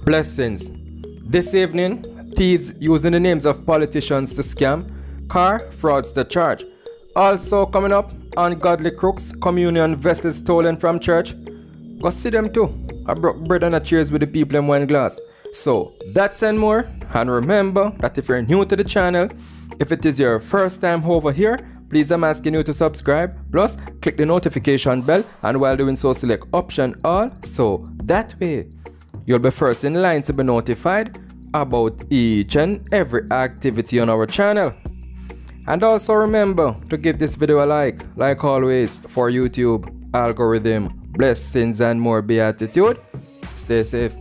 Blessings. This evening, thieves using the names of politicians to scam, car fraudster charge. Also coming up, ungodly crooks, communion vessels stolen from church. Go see them too. I broke bread and a cheers with the people in one glass. So, that and more. And remember that if you're new to the channel, if it is your first time over here, please I'm asking you to subscribe. Plus, click the notification bell, and while doing so, select option all. So that way, you'll be first in line to be notified about each and every activity on our channel. And also remember to give this video a like always, for YouTube algorithm. Blessings and more beatitude. Stay safe.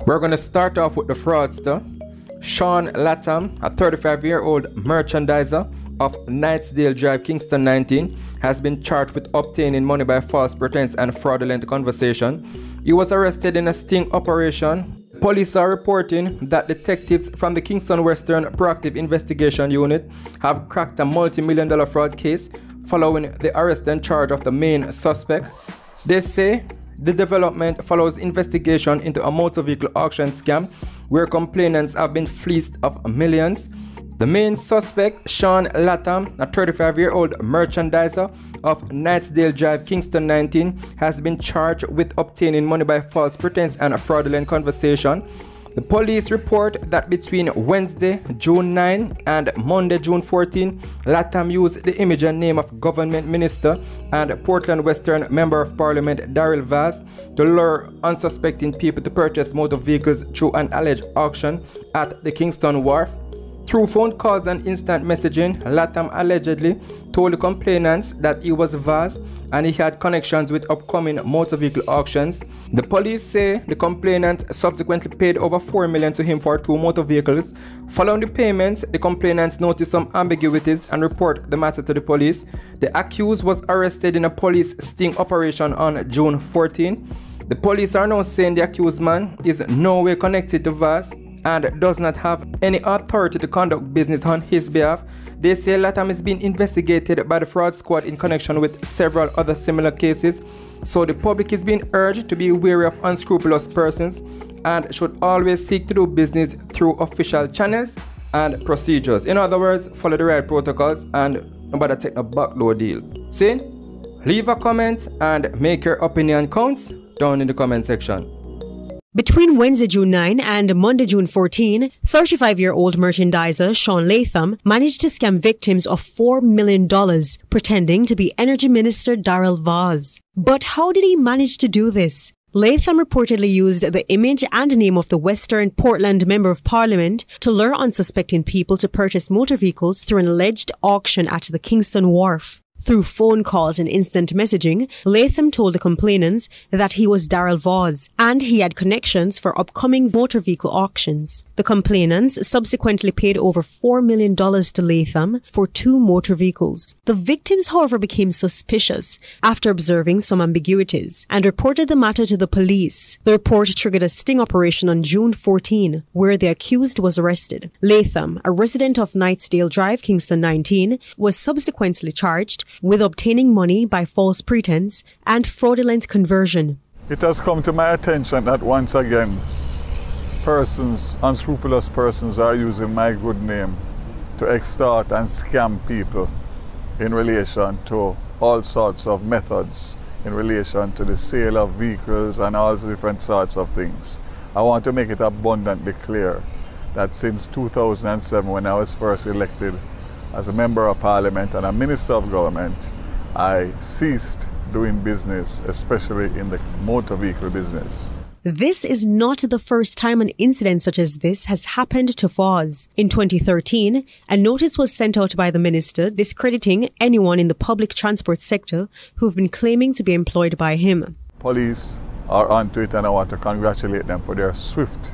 We're going to start off with the fraudster. Sean Latham, a 35-year-old merchandiser of Knightsdale Drive, Kingston 19, has been charged with obtaining money by false pretense and fraudulent conversation. He was arrested in a sting operation. Police are reporting that detectives from the Kingston Western Proactive Investigation Unit have cracked a multi-million-dollar fraud case following the arrest and charge of the main suspect. They say the development follows investigation into a motor vehicle auction scam where complainants have been fleeced of millions. The main suspect, Sean Latham, a 35-year-old merchandiser of Knightsdale Drive, Kingston 19, has been charged with obtaining money by false pretense and a fraudulent conversation. The police report that between Wednesday, June 9 and Monday, June 14, Latham used the image and name of government minister and Portland Western Member of Parliament Darrell Vaz to lure unsuspecting people to purchase motor vehicles through an alleged auction at the Kingston Wharf. Through phone calls and instant messaging, Latham allegedly told the complainants that he was Vaz and he had connections with upcoming motor vehicle auctions. The police say the complainant subsequently paid over $4 million to him for 2 motor vehicles. Following the payments, the complainants noticed some ambiguities and report the matter to the police. The accused was arrested in a police sting operation on June 14. The police are now saying the accused man is no way connected to Vaz and does not have any authority to conduct business on his behalf. They say Latham is being investigated by the fraud squad in connection with several other similar cases. So the public is being urged to be wary of unscrupulous persons and should always seek to do business through official channels and procedures. In other words, follow the right protocols and nobody take a backdoor deal. See? Leave a comment and make your opinion counts down in the comment section. Between Wednesday, June 9 and Monday, June 14, 35-year-old merchandiser Sean Latham managed to scam victims of $4 million, pretending to be Energy Minister Darrell Vaz. But how did he manage to do this? Latham reportedly used the image and name of the Western Portland Member of Parliament to lure unsuspecting people to purchase motor vehicles through an alleged auction at the Kingston Wharf. Through phone calls and instant messaging, Latham told the complainants that he was Darrell Vaz and he had connections for upcoming motor vehicle auctions. The complainants subsequently paid over $4 million to Latham for 2 motor vehicles. The victims, however, became suspicious after observing some ambiguities and reported the matter to the police. The report triggered a sting operation on June 14, where the accused was arrested. Latham, a resident of Knightsdale Drive, Kingston 19, was subsequently charged with obtaining money by false pretense and fraudulent conversion. It has come to my attention that once again, unscrupulous persons are using my good name to extort and scam people in relation to all sorts of methods, in relation to the sale of vehicles and all different sorts of things. I want to make it abundantly clear that since 2007, when I was first elected as a Member of Parliament and a Minister of Government, I ceased doing business, especially in the motor vehicle business. This is not the first time an incident such as this has happened to Foz. In 2013, a notice was sent out by the minister discrediting anyone in the public transport sector who've been claiming to be employed by him. Police are onto it, and I want to congratulate them for their swift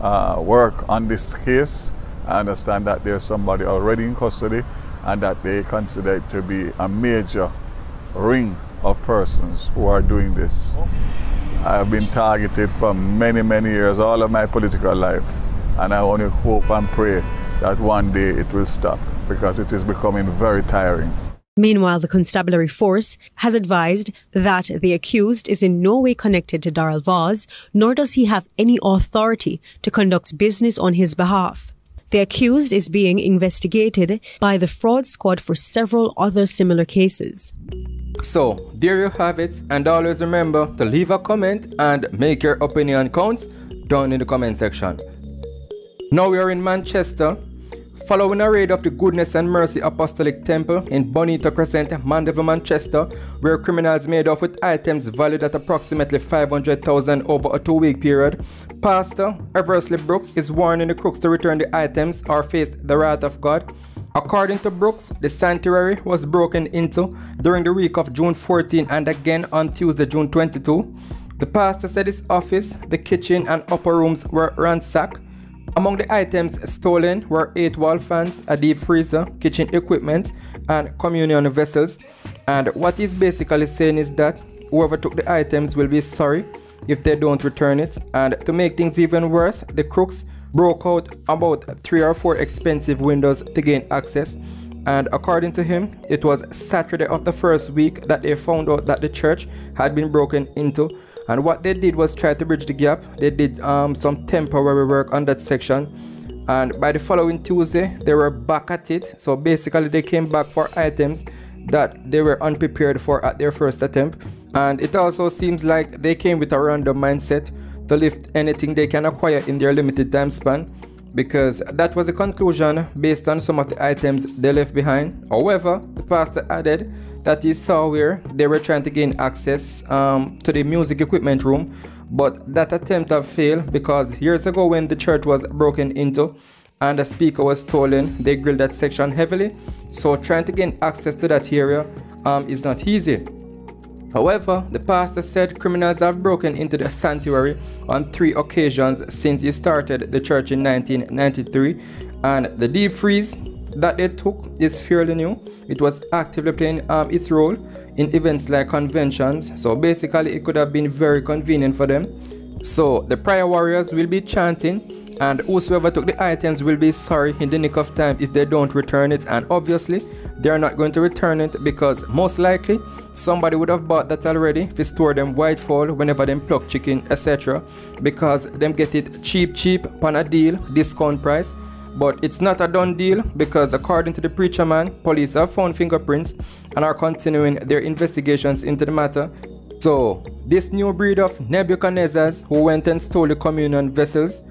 work on this case. I understand that there's somebody already in custody and that they consider it to be a major ring of persons who are doing this. I have been targeted for many, many years, all of my political life, and I only hope and pray that one day it will stop, because it is becoming very tiring. Meanwhile, the constabulary force has advised that the accused is in no way connected to Darrell Voss, nor does he have any authority to conduct business on his behalf. The accused is being investigated by the fraud squad for several other similar cases. So, there you have it, and always remember to leave a comment and make your opinion counts down in the comment section. Now we are in Manchester, following a raid of the Goodness and Mercy Apostolic Temple in Bonita Crescent, Mandeville, Manchester, where criminals made off with items valued at approximately $500,000 over a 2-week period. Pastor Eversley Brooks is warning the crooks to return the items or face the wrath of God. According to Brooks, the sanctuary was broken into during the week of June 14 and again on Tuesday, June 22. The pastor said his office, the kitchen and upper rooms were ransacked. Among the items stolen were 8 wall fans, a deep freezer, kitchen equipment, and communion vessels. And what he's basically saying is that whoever took the items will be sorry if they don't return it. And to make things even worse, the crooks broke out about 3 or 4 expensive windows to gain access. And according to him, it was Saturday of the first week that they found out that the church had been broken into. And what they did was try to bridge the gap. They did some temporary work on that section. And by the following Tuesday, they were back at it. So basically, they came back for items that they were unprepared for at their first attempt. And it also seems like they came with a random mindset to lift anything they can acquire in their limited time span, because that was the conclusion based on some of the items they left behind. However, the pastor added that he saw where they were trying to gain access to the music equipment room, but that attempt have failed because years ago when the church was broken into and the speaker was stolen, they grilled that section heavily. So trying to gain access to that area is not easy. However, the pastor said criminals have broken into the sanctuary on 3 occasions since he started the church in 1993, and the deep freeze that they took is fairly new. It was actively playing its role in events like conventions, so basically it could have been very convenient for them. So the prayer warriors will be chanting, and whosoever took the items will be sorry in the nick of time if they don't return it. And obviously they are not going to return it because most likely somebody would have bought that already if they store them Whitefall whenever them pluck chicken, etc., because them get it cheap on a deal, discount price. But it's not a done deal because according to the preacher man, police have found fingerprints and are continuing their investigations into the matter. So this new breed of Nebuchadnezzars who went and stole the communion vessels,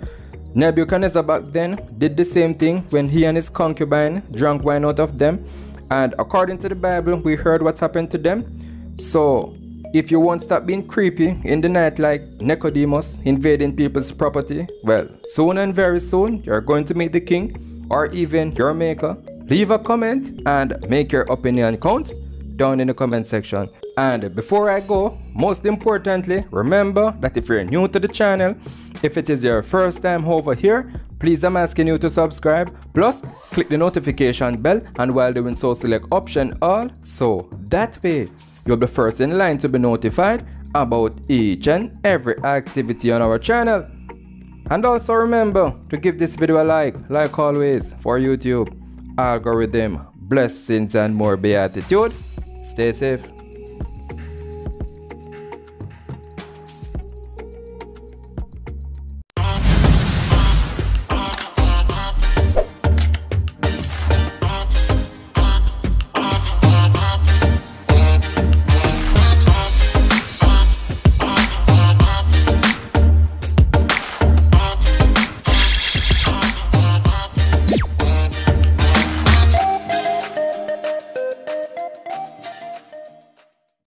Nebuchadnezzar back then did the same thing when he and his concubine drank wine out of them, and according to the Bible we heard what happened to them. So if you won't stop being creepy in the night like Nicodemus invading people's property, well, soon and very soon you're going to meet the king or even your maker. Leave a comment and make your opinion count down in the comment section. And before I go, most importantly, remember that if you're new to the channel, if it is your first time over here, please I'm asking you to subscribe, plus click the notification bell, and while doing so select option all, so that way you'll be first in line to be notified about each and every activity on our channel. And also remember to give this video a like always, for YouTube algorithm blessings and more beatitude. Stay safe.